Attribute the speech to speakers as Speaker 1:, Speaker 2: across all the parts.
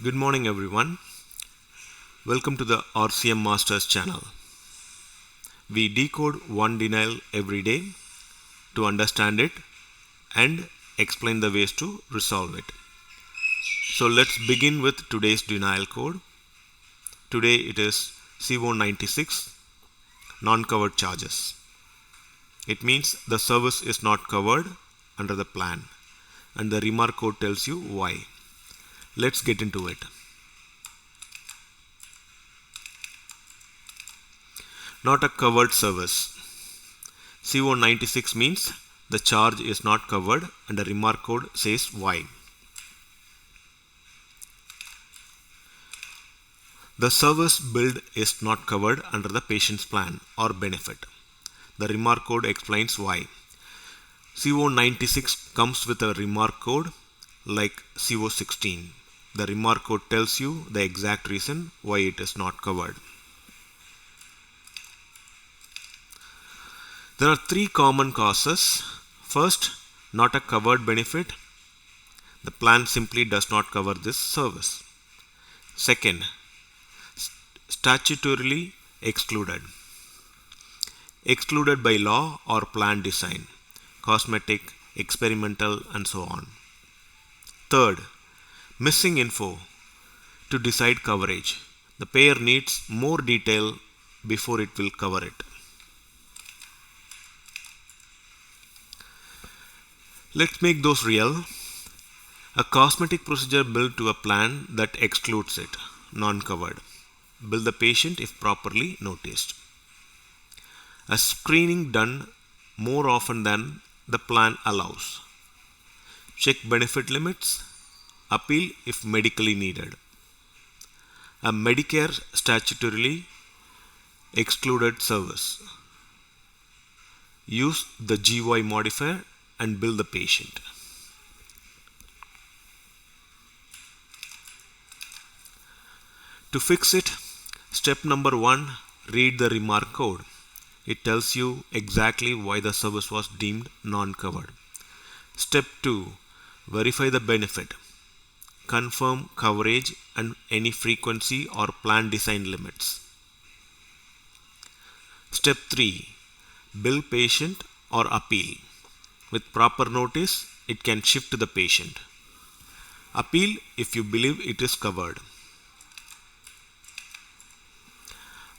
Speaker 1: Good morning everyone. Welcome to the RCM Masters channel. We decode one denial every day to understand it and explain the ways to resolve it. So let's begin with today's denial code. Today it is CO-96, non-covered charges. It means the service is not covered under the plan, and the remark code tells you why. Let's get into it. Not a covered service. CO-96 means the charge is not covered, and the remark code says why. The service billed is not covered under the patient's plan or benefit. The remark code explains why. CO-96 comes with a remark code like CO-16. The remark code tells you the exact reason why it is not covered. There are three common causes. First, not a covered benefit. The plan simply does not cover this service. Second, statutorily excluded. Excluded by law or plan design, cosmetic, experimental, and so on. Third, missing info to decide coverage. The payer needs more detail before it will cover it. Let's make those real. A cosmetic procedure billed to a plan that excludes it, non-covered. Bill the patient if properly noticed. A screening done more often than the plan allows. Check benefit limits. Appeal if medically needed. A Medicare statutorily excluded service. Use the GY modifier and bill the patient. To fix it, step number 1, read the remark code. It tells you exactly why the service was deemed non-covered. Step 2, verify the benefit. Confirm coverage and any frequency or plan design limits. Step 3, bill patient or appeal. With proper notice, it can shift to the patient. Appeal if you believe it is covered.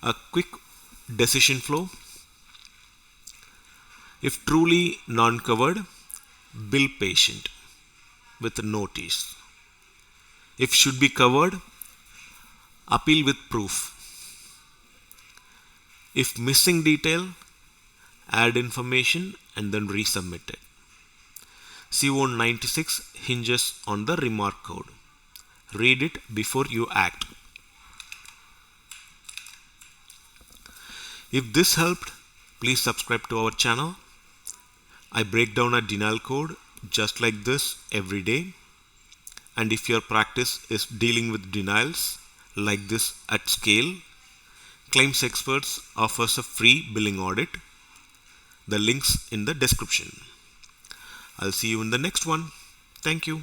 Speaker 1: A quick decision flow. If truly non-covered, bill patient with notice. If should be covered, appeal with proof. If missing detail, add information and then resubmit it. CO-96 hinges on the remark code. Read it before you act. If this helped, please subscribe to our channel. I break down a denial code just like this every day. And if your practice is dealing with denials like this at scale, ClaimsXperts offers a free billing audit. The link's in the description. I'll see you in the next one. Thank you.